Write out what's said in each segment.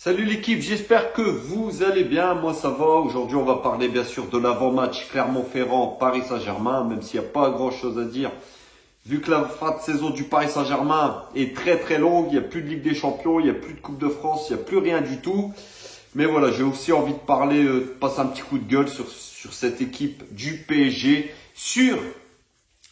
Salut l'équipe, j'espère que vous allez bien, moi ça va. Aujourd'hui on va parler bien sûr de l'avant-match Clermont-Ferrand-Paris Saint-Germain, même s'il n'y a pas grand chose à dire. Vu que la fin de saison du Paris Saint-Germain est très longue, il n'y a plus de Ligue des Champions, il n'y a plus de Coupe de France, il n'y a plus rien du tout. Mais voilà, j'ai aussi envie de parler, de passer un petit coup de gueule sur cette équipe du PSG, sur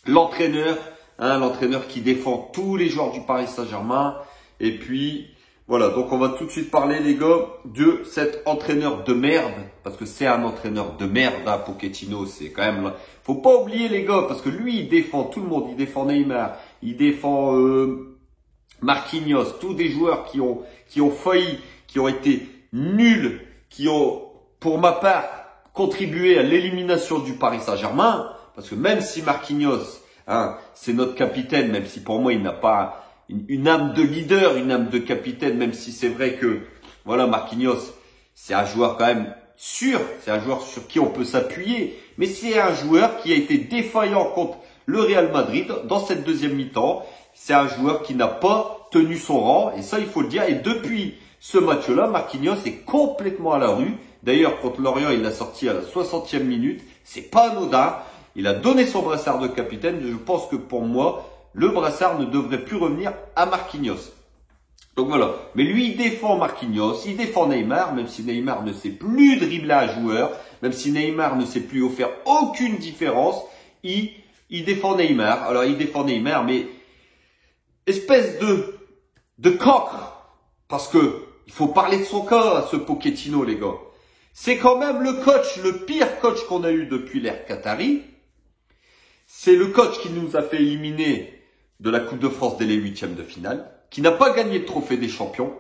l'entraîneur, l'entraîneur qui défend tous les joueurs du Paris Saint-Germain. Et puis, voilà, donc on va tout de suite parler, les gars, de cet entraîneur de merde. Parce que c'est un entraîneur de merde, Pochettino, c'est quand même là. Faut pas oublier, les gars, parce que lui, il défend tout le monde. Il défend Neymar, il défend Marquinhos, tous des joueurs qui ont failli, qui ont été nuls, qui ont, pour ma part, contribué à l'élimination du Paris Saint-Germain. Parce que même si Marquinhos, c'est notre capitaine, même si pour moi, il n'a pas une âme de leader, une âme de capitaine, même si c'est vrai que, voilà, Marquinhos, c'est un joueur quand même sûr, c'est un joueur sur qui on peut s'appuyer, mais c'est un joueur qui a été défaillant contre le Real Madrid dans cette deuxième mi-temps. C'est un joueur qui n'a pas tenu son rang, et ça, il faut le dire. Et depuis ce match-là, Marquinhos est complètement à la rue. D'ailleurs, contre Lorient, il l'a sorti à la 60e minute. C'est pas anodin. Il a donné son brassard de capitaine. Je pense que pour moi, le brassard ne devrait plus revenir à Marquinhos. Donc voilà. Mais lui, il défend Marquinhos, il défend Neymar, même si Neymar ne sait plus dribbler un joueur, même si Neymar ne sait plus faire aucune différence, il défend Neymar. Alors, il défend Neymar, mais espèce de cancre. Parce que il faut parler de son cas à ce Pochettino, les gars. C'est quand même le pire coach qu'on a eu depuis l'ère Qatari. C'est le coach qui nous a fait éliminer de la Coupe de France dès les huitièmes de finale, qui n'a pas gagné le trophée des champions,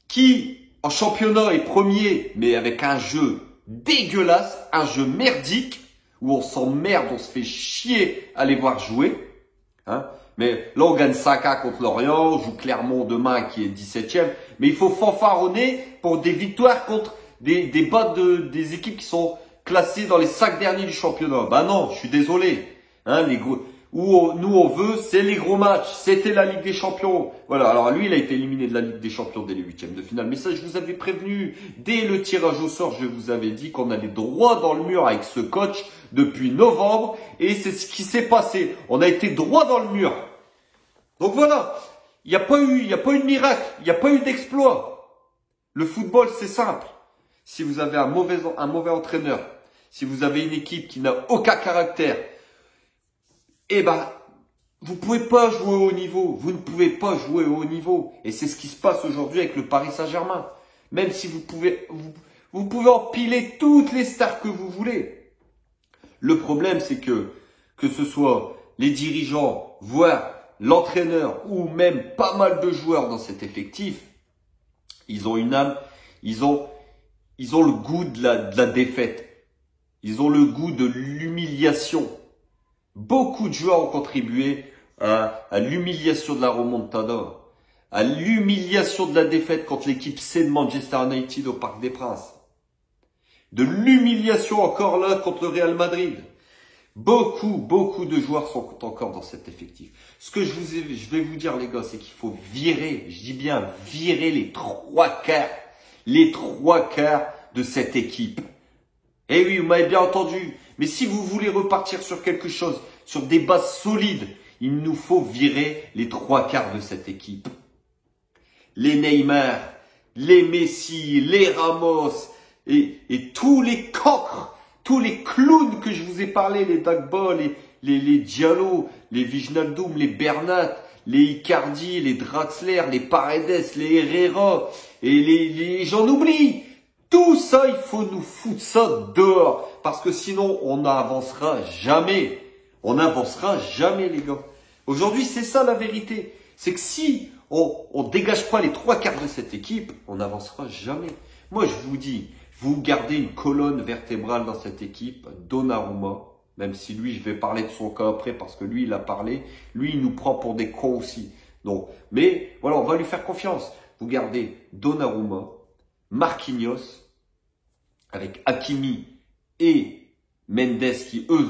qui en championnat est premier, mais avec un jeu dégueulasse, un jeu merdique, où on s'emmerde, on se fait chier à les voir jouer. Mais là, on gagne 5-1 contre Lorient, on joue Clermont demain qui est 17e, mais il faut fanfaronner pour des victoires contre des des équipes qui sont classées dans les 5 derniers du championnat. Bah non, je suis désolé. Nous on veut, c'est les gros matchs. C'était la Ligue des Champions. Voilà. Alors lui, il a été éliminé de la Ligue des Champions dès les huitièmes de finale. Mais ça, je vous avais prévenu. Dès le tirage au sort, je vous avais dit qu'on allait droit dans le mur avec ce coach depuis novembre. Et c'est ce qui s'est passé. On a été droit dans le mur. Donc voilà. Il n'y a pas eu de miracle. Il n'y a pas eu d'exploit. Le football, c'est simple. Si vous avez un mauvais entraîneur, si vous avez une équipe qui n'a aucun caractère, vous pouvez pas jouer au haut niveau. Vous ne pouvez pas jouer au haut niveau. Et c'est ce qui se passe aujourd'hui avec le Paris Saint-Germain. Même si vous pouvez empiler toutes les stars que vous voulez. Le problème, c'est que ce soit les dirigeants, voire l'entraîneur, ou même pas mal de joueurs dans cet effectif, ils ont une âme, ils ont le goût de la défaite. Ils ont le goût de l'humiliation. Beaucoup de joueurs ont contribué à l'humiliation de la remontada, à l'humiliation de la défaite contre l'équipe C de Manchester United au Parc des Princes, de l'humiliation encore là contre le Real Madrid. Beaucoup de joueurs sont encore dans cet effectif. Ce que je vais vous dire, les gars, c'est qu'il faut virer, je dis bien virer les trois quarts de cette équipe. Eh oui, vous m'avez bien entendu. Mais si vous voulez repartir sur quelque chose, sur des bases solides, il nous faut virer les trois quarts de cette équipe. Les Neymar, les Messi, les Ramos et tous les cancres, tous les clowns que je vous ai parlé, les Dagba, les Diallo, les Wijnaldum, les Bernat, les Icardi, les Draxler, les Paredes, les Herrera et j'en oublie. Tout ça, il faut nous foutre ça dehors. Parce que sinon, on n'avancera jamais. On n'avancera jamais, les gars. Aujourd'hui, c'est ça la vérité. C'est que si on dégage pas les trois quarts de cette équipe, on n'avancera jamais. Moi, je vous dis, vous gardez une colonne vertébrale dans cette équipe, Donnarumma. Même si lui, je vais parler de son cas après parce que lui, il a parlé. Lui, il nous prend pour des cons aussi. Donc, mais voilà, on va lui faire confiance. Vous gardez Donnarumma, Marquinhos, avec Hakimi et Mendes qui, eux,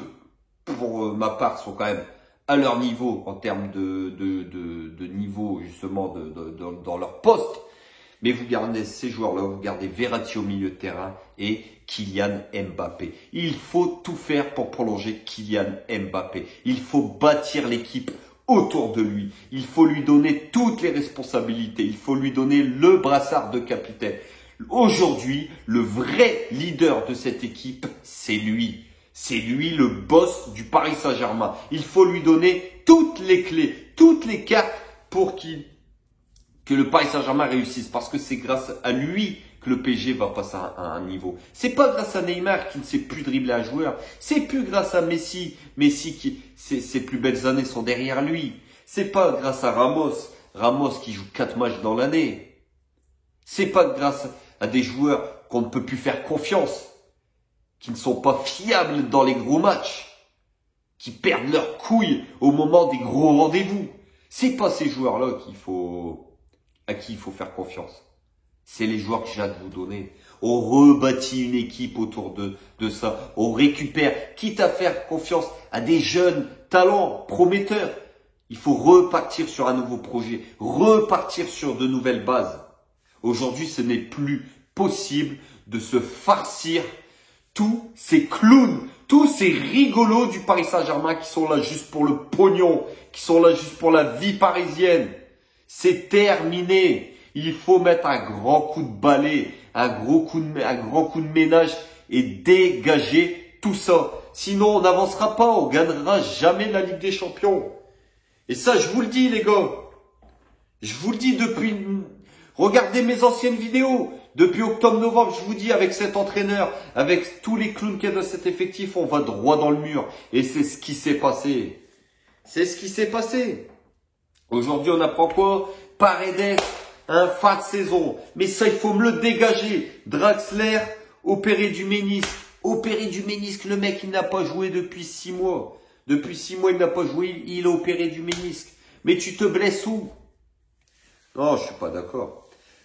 pour ma part, sont quand même à leur niveau en termes de niveau, justement, dans leur poste. Mais vous gardez ces joueurs-là, vous gardez Verratti au milieu de terrain et Kylian Mbappé. Il faut tout faire pour prolonger Kylian Mbappé. Il faut bâtir l'équipe autour de lui. Il faut lui donner toutes les responsabilités. Il faut lui donner le brassard de capitaine. Aujourd'hui, le vrai leader de cette équipe, c'est lui. C'est lui le boss du Paris Saint-Germain. Il faut lui donner toutes les clés, toutes les cartes pour que le Paris Saint-Germain réussisse. Parce que c'est grâce à lui que le PSG va passer à un niveau. C'est pas grâce à Neymar qui ne sait plus dribbler un joueur. C'est plus grâce à Messi. Messi qui, ses plus belles années sont derrière lui. C'est pas grâce à Ramos. Ramos qui joue 4 matchs dans l'année. C'est pas grâce à des joueurs qu'on ne peut plus faire confiance, qui ne sont pas fiables dans les gros matchs, qui perdent leurs couilles au moment des gros rendez-vous. C'est pas ces joueurs-là à qui il faut faire confiance. C'est les joueurs que j'ai à vous donner. On rebâtit une équipe autour de ça. On récupère, quitte à faire confiance à des jeunes talents prometteurs. Il faut repartir sur un nouveau projet, repartir sur de nouvelles bases. Aujourd'hui, ce n'est plus possible de se farcir tous ces clowns, tous ces rigolos du Paris Saint-Germain qui sont là juste pour le pognon, qui sont là juste pour la vie parisienne. C'est terminé. Il faut mettre un grand coup de balai, un grand coup de ménage et dégager tout ça. Sinon, on n'avancera pas, on gagnera jamais la Ligue des Champions. Et ça, je vous le dis, les gars. Je vous le dis depuis... Regardez mes anciennes vidéos. Depuis octobre-novembre, je vous dis, avec cet entraîneur, avec tous les clowns qu'il y a dans cet effectif, on va droit dans le mur. Et c'est ce qui s'est passé. C'est ce qui s'est passé. Aujourd'hui, on apprend quoi? Paredes, un fin de saison. Mais ça, il faut me le dégager. Draxler, opéré du ménisque. Opéré du ménisque, le mec, il n'a pas joué depuis 6 mois. Depuis 6 mois, il n'a pas joué, il a opéré du ménisque. Mais tu te blesses où? Non, je suis pas d'accord.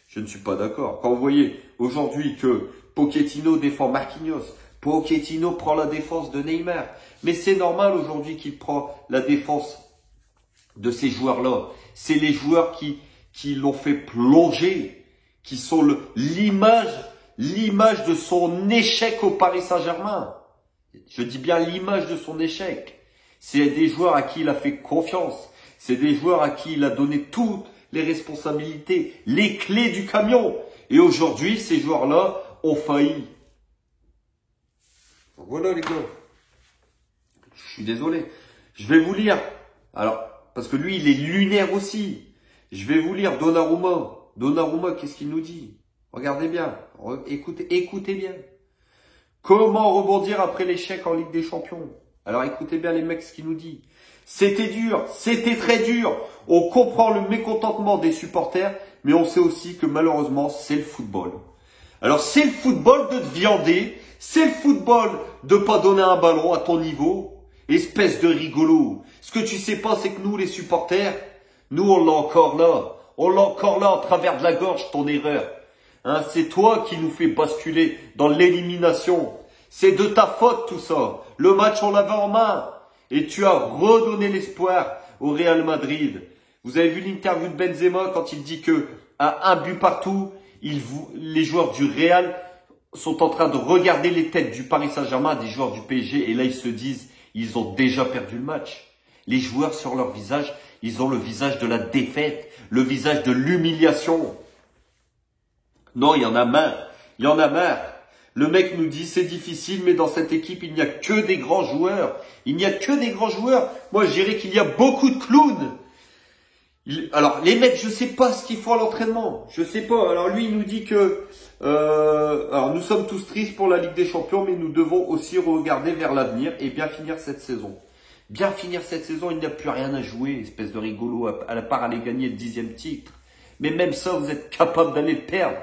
Je ne suis pas d'accord. Quand vous voyez aujourd'hui que Pochettino défend Marquinhos, Pochettino prend la défense de Neymar. Mais c'est normal aujourd'hui qu'il prend la défense de ces joueurs-là. C'est les joueurs qui l'ont fait plonger, qui sont l'image de son échec au Paris Saint-Germain. Je dis bien l'image de son échec. C'est des joueurs à qui il a fait confiance. C'est des joueurs à qui il a donné toutes les responsabilités, les clés du camion. Et aujourd'hui, ces joueurs-là ont failli. Voilà les gars. Je suis désolé. Je vais vous lire. Alors, parce que lui, il est lunaire aussi. Je vais vous lire Donnarumma. Donnarumma, qu'est-ce qu'il nous dit? Regardez bien. Écoutez bien. Comment rebondir après l'échec en Ligue des Champions? Alors écoutez bien les mecs ce qu'il nous dit. C'était dur, c'était très dur. On comprend le mécontentement des supporters, mais on sait aussi que malheureusement, c'est le football. Alors c'est le football de te viander, c'est le football de pas donner un ballon à ton niveau. Espèce de rigolo. Ce que tu sais pas, c'est que nous, les supporters, nous, on l'a encore là. On l'a encore là, en travers de la gorge, ton erreur. Hein, c'est toi qui nous fais basculer dans l'élimination. C'est de ta faute tout ça. Le match, on l'avait en main. Et tu as redonné l'espoir au Real Madrid. Vous avez vu l'interview de Benzema quand il dit que à un but partout, les joueurs du Real sont en train de regarder les têtes du Paris Saint-Germain, des joueurs du PSG. Et là, ils se disent, ils ont déjà perdu le match. Les joueurs sur leur visage, ils ont le visage de la défaite, le visage de l'humiliation. Non, il y en a marre. Il y en a marre. Le mec nous dit, c'est difficile, mais dans cette équipe, il n'y a que des grands joueurs. Il n'y a que des grands joueurs. Moi, je dirais qu'il y a beaucoup de clowns. Alors, les mecs, je sais pas ce qu'ils font à l'entraînement. Je sais pas. Alors, lui, il nous dit que... alors, nous sommes tous tristes pour la Ligue des Champions, mais nous devons aussi regarder vers l'avenir et bien finir cette saison. Bien finir cette saison, il n'y a plus rien à jouer, espèce de rigolo, à la part aller gagner le 10e titre. Mais même ça, vous êtes capable d'aller le perdre.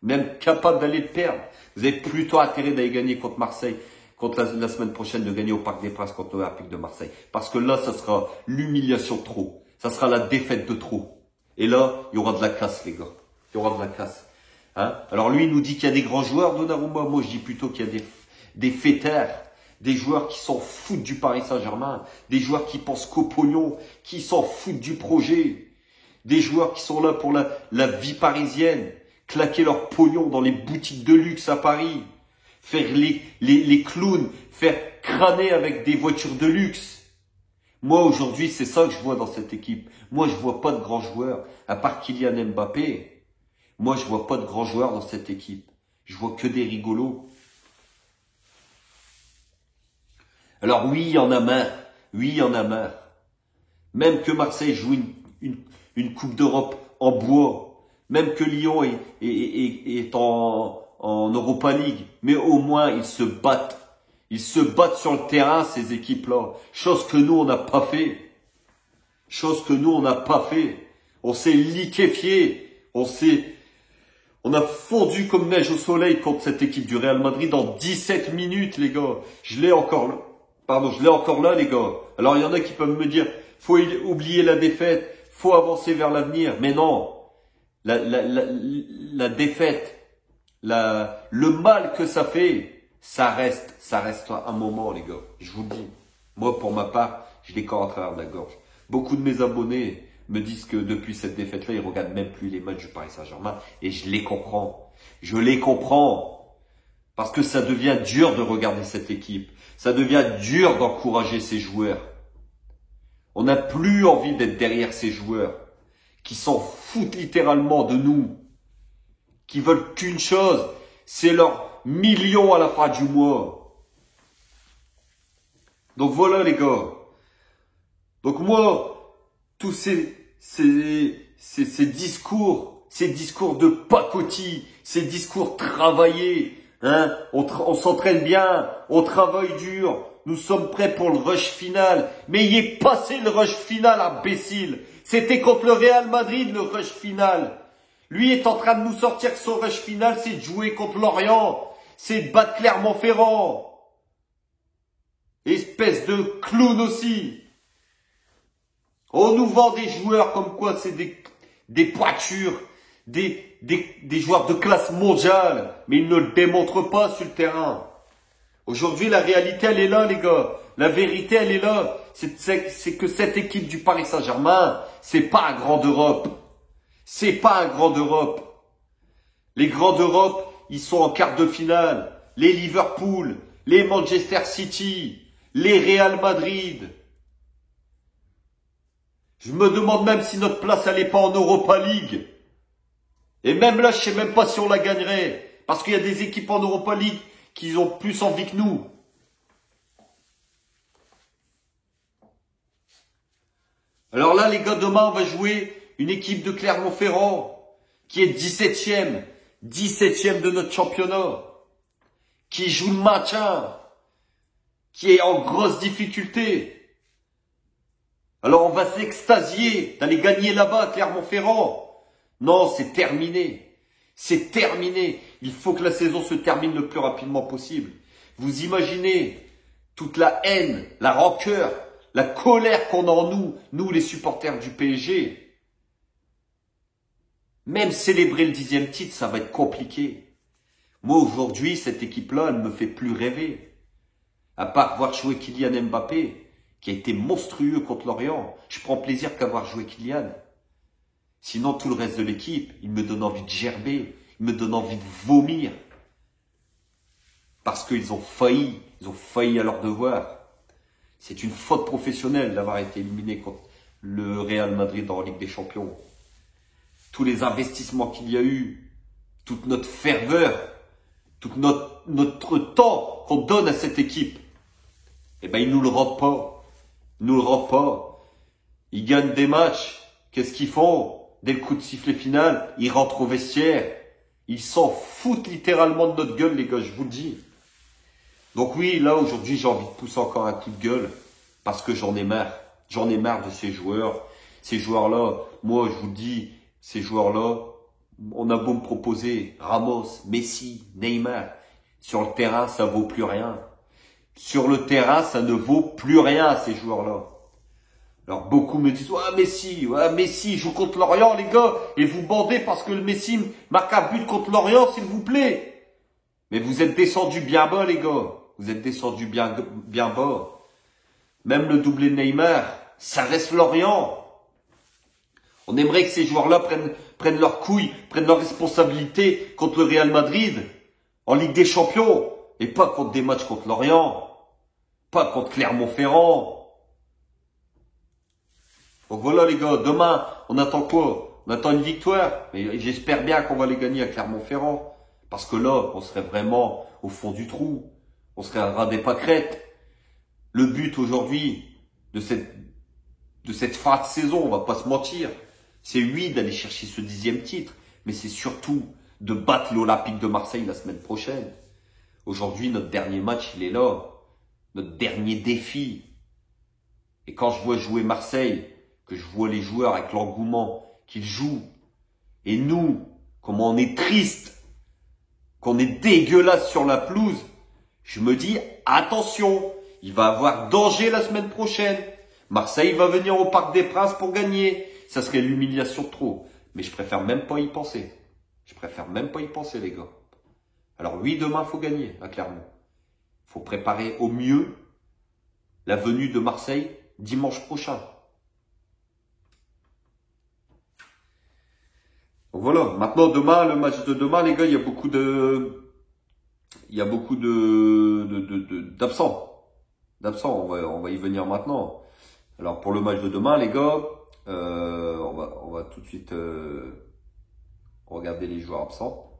Même capable d'aller le perdre. Vous avez plutôt intérêt d'aller gagner contre Marseille, contre la semaine prochaine de gagner au Parc des Princes contre l'Olympique de Marseille. Parce que là, ça sera l'humiliation de trop. Ça sera la défaite de trop. Et là, il y aura de la casse, les gars. Il y aura de la casse. Hein? Alors lui, il nous dit qu'il y a des grands joueurs, Donnarumma. Moi, je dis plutôt qu'il y a des fêtards. Des joueurs qui s'en foutent du Paris Saint-Germain. Des joueurs qui pensent qu'au pognon, qui s'en foutent du projet. Des joueurs qui sont là pour la vie parisienne. claquer leur pognon dans les boutiques de luxe à Paris, faire les clowns, faire crâner avec des voitures de luxe. Moi, aujourd'hui, c'est ça que je vois dans cette équipe. Moi, je vois pas de grands joueurs, à part Kylian Mbappé. Moi, je vois pas de grands joueurs dans cette équipe. Je vois que des rigolos. Alors oui, il y en a marre. Oui, il y en a marre. Même que Marseille joue une Coupe d'Europe en bois. Même que Lyon est en Europa League. Mais au moins, ils se battent. Ils se battent sur le terrain, ces équipes-là. Chose que nous, on n'a pas fait. Chose que nous, on n'a pas fait. On s'est liquéfié. On a fondu comme neige au soleil contre cette équipe du Real Madrid en 17 minutes, les gars. Je l'ai encore là. Pardon, je l'ai encore là, les gars. Alors, il y en a qui peuvent me dire, faut oublier la défaite, faut avancer vers l'avenir. Mais non. La défaite, le mal que ça fait, ça reste un moment, les gars. Je vous le dis. Moi, pour ma part, je l'ai encore à travers la gorge. Beaucoup de mes abonnés me disent que depuis cette défaite-là, ils regardent même plus les matchs du Paris Saint-Germain. Et je les comprends. Je les comprends. Parce que ça devient dur de regarder cette équipe. Ça devient dur d'encourager ces joueurs. On n'a plus envie d'être derrière ces joueurs qui s'en foutent littéralement de nous. Qui veulent qu'une chose, c'est leur million à la fin du mois. Donc voilà les gars. Donc moi, tous ces discours de pacotille, ces discours travaillés, hein, on s'entraîne bien, on travaille dur, nous sommes prêts pour le rush final. Mais il est passé le rush final, imbécile. C'était contre le Real Madrid le rush final. Lui est en train de nous sortir que son rush final, c'est de jouer contre Lorient, c'est de battre Clermont-Ferrand. Espèce de clown aussi. On nous vend des joueurs comme quoi c'est des pointures, des joueurs de classe mondiale, mais ils ne le démontrent pas sur le terrain. Aujourd'hui, la réalité, elle est là, les gars. La vérité, elle est là. C'est que cette équipe du Paris Saint-Germain, c'est pas un grand d'Europe. C'est pas un grand d'Europe. Les grands d'Europe, ils sont en quart de finale. Les Liverpool, les Manchester City, les Real Madrid. Je me demande même si notre place, elle n'est pas en Europa League. Et même là, je sais même pas si on la gagnerait. Parce qu'il y a des équipes en Europa League qui ont plus envie que nous. Alors là, les gars, demain, on va jouer une équipe de Clermont-Ferrand qui est 17e. 17e de notre championnat. Qui joue le maintien. Qui est en grosse difficulté. Alors on va s'extasier d'aller gagner là-bas à Clermont-Ferrand. Non, c'est terminé. C'est terminé. Il faut que la saison se termine le plus rapidement possible. Vous imaginez toute la haine, la rancœur, la colère qu'on a en nous les supporters du PSG. Même célébrer le 10e titre, ça va être compliqué. Moi aujourd'hui, cette équipe-là, elle ne me fait plus rêver. À part voir jouer Kylian Mbappé, qui a été monstrueux contre Lorient. Je prends plaisir qu'à voir jouer Kylian. Sinon, tout le reste de l'équipe, il me donne envie de gerber, il me donne envie de vomir. Parce qu'ils ont failli à leur devoir. C'est une faute professionnelle d'avoir été éliminé contre le Real Madrid en Ligue des Champions. Tous les investissements qu'il y a eu, toute notre ferveur, tout notre temps qu'on donne à cette équipe, eh ben, ils nous le rendent pas. Ils nous le rendent pas. Ils gagnent des matchs. Qu'est-ce qu'ils font? Dès le coup de sifflet final, ils rentrent au vestiaire. Ils s'en foutent littéralement de notre gueule, les gars, je vous le dis. Donc oui, là, aujourd'hui, j'ai envie de pousser encore un coup de gueule. Parce que j'en ai marre. J'en ai marre de ces joueurs. Ces joueurs-là, moi, je vous le dis, ces joueurs-là, on a beau me proposer Ramos, Messi, Neymar. Sur le terrain, ça vaut plus rien. Sur le terrain, ça ne vaut plus rien, ces joueurs-là. Alors, beaucoup me disent, Messi joue contre Lorient, les gars, et vous bandez parce que le Messi marque un but contre Lorient, s'il vous plaît. Mais vous êtes descendus bien bas, les gars. Vous êtes descendus bien bas. Même le doublé de Neymar, ça reste Lorient. On aimerait que ces joueurs-là prennent leurs couilles, prennent leurs responsabilités contre le Real Madrid en Ligue des Champions et pas contre des matchs contre Lorient, pas contre Clermont-Ferrand. Donc voilà les gars, demain, on attend quoi? On attend une victoire, mais j'espère bien qu'on va les gagner à Clermont-Ferrand. Parce que là, on serait vraiment au fond du trou. On serait à ras des pâquerettes. Le but aujourd'hui de cette fin de saison, on va pas se mentir, c'est oui d'aller chercher ce 10e titre, mais c'est surtout de battre l'Olympique de Marseille la semaine prochaine. Aujourd'hui, notre dernier match, il est là. Notre dernier défi. Et quand je vois jouer Marseille, que je vois les joueurs avec l'engouement qu'ils jouent, et nous, comment on est triste, qu'on est dégueulasse sur la pelouse, je me dis, attention, il va y avoir danger la semaine prochaine. Marseille va venir au Parc des Princes pour gagner. Ça serait l'humiliation de trop. Mais je préfère même pas y penser. Je préfère même pas y penser, les gars. Alors oui, demain, faut gagner, à Clermont. Faut préparer au mieux la venue de Marseille dimanche prochain. Donc voilà. Maintenant, demain, le match de demain, les gars, il y a beaucoup d'absents. On va y venir maintenant. Alors, pour le match de demain, les gars, on va tout de suite regarder les joueurs absents.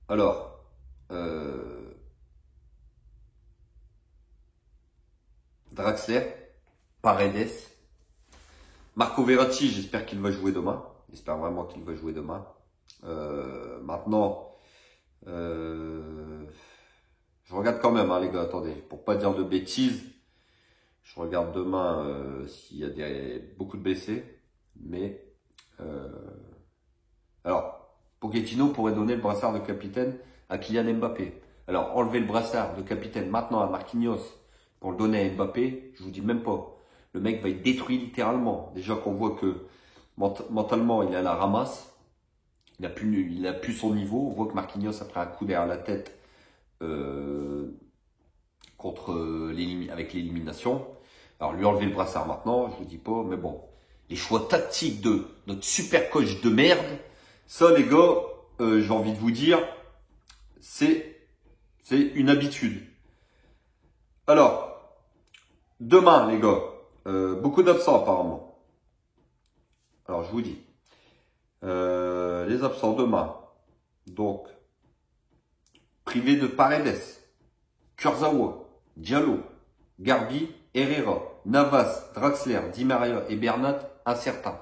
Alors, Draxler, Paredes, Marco Verratti, j'espère qu'il va jouer demain. J'espère vraiment qu'il va jouer demain. Maintenant, je regarde quand même, hein, les gars, attendez, pour pas dire de bêtises. Je regarde demain s'il y a beaucoup de blessés. Mais, alors, Pochettino pourrait donner le brassard de capitaine à Kylian Mbappé. Alors, enlever le brassard de capitaine maintenant à Marquinhos pour le donner à Mbappé, je vous dis même pas. Le mec va être détruit littéralement. Déjà qu'on voit que mentalement, il est à la ramasse. Il a plus son niveau. On voit que Marquinhos a pris un coup derrière la tête avec l'élimination. Alors, lui enlever le brassard maintenant, je vous dis pas, mais bon. Les choix tactiques de notre super coach de merde, ça, les gars, j'ai envie de vous dire, c'est une habitude. Alors, demain, les gars, beaucoup d'absents apparemment. Alors, je vous dis, les absents demain, donc, privé de Paredes, Kurzawa, Diallo, Garbi, Herrera, Navas, Draxler, Di Maria et Bernat, incertains.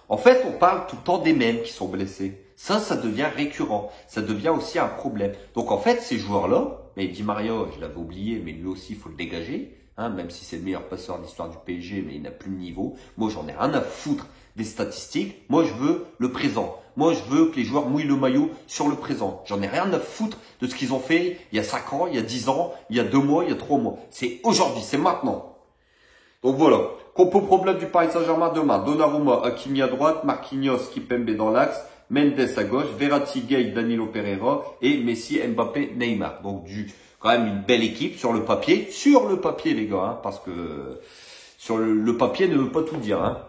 En fait, on parle tout le temps des mêmes qui sont blessés. Ça devient récurrent. Ça devient aussi un problème. Donc, en fait, ces joueurs-là, mais Di Maria, je l'avais oublié, mais lui aussi, il faut le dégager. Hein, même si c'est le meilleur passeur de l'histoire du PSG, mais il n'a plus de niveau. Moi, j'en ai rien à foutre des statistiques. Moi, je veux le présent. Moi, je veux que les joueurs mouillent le maillot sur le présent. J'en ai rien à foutre de ce qu'ils ont fait il y a 5 ans, il y a 10 ans, il y a 2 mois, il y a 3 mois. C'est aujourd'hui, c'est maintenant. Donc voilà. Compo problème du Paris Saint-Germain demain. Donnarumma, Hakimi à droite, Marquinhos, Kimpembe dans l'axe, Mendes à gauche, Verratti, Gueye, Danilo Pereira et Messi, Mbappé, Neymar. Donc quand même une belle équipe sur le papier. Sur le papier, les gars, hein, parce que sur le papier ne veut pas tout dire. Hein.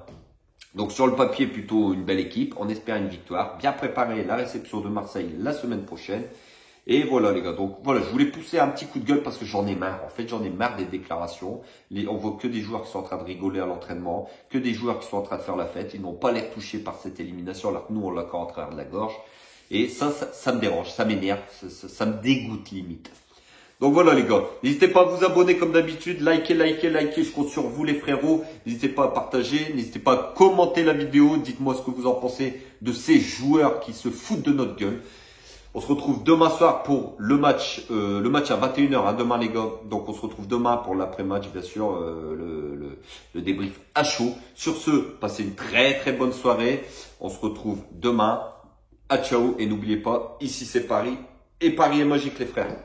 Donc sur le papier, plutôt une belle équipe. On espère une victoire. Bien préparer la réception de Marseille la semaine prochaine. Et voilà les gars, donc voilà, je voulais pousser un petit coup de gueule parce que j'en ai marre. En fait, j'en ai marre des déclarations. On voit que des joueurs qui sont en train de rigoler à l'entraînement, que des joueurs qui sont en train de faire la fête. Ils n'ont pas l'air touchés par cette élimination, alors que nous, on l'a encore en travers de la gorge. Et ça me dérange, ça m'énerve, ça me dégoûte limite. Donc voilà les gars, n'hésitez pas à vous abonner comme d'habitude, likez, je compte sur vous les frérots. N'hésitez pas à partager, n'hésitez pas à commenter la vidéo, dites-moi ce que vous en pensez de ces joueurs qui se foutent de notre gueule. On se retrouve demain soir pour le match à 21h, hein, demain les gars. Donc on se retrouve demain pour l'après-match, bien sûr, le débrief à chaud. Sur ce, passez une très très bonne soirée. On se retrouve demain. À ciao et n'oubliez pas, ici c'est Paris et Paris est magique les frères.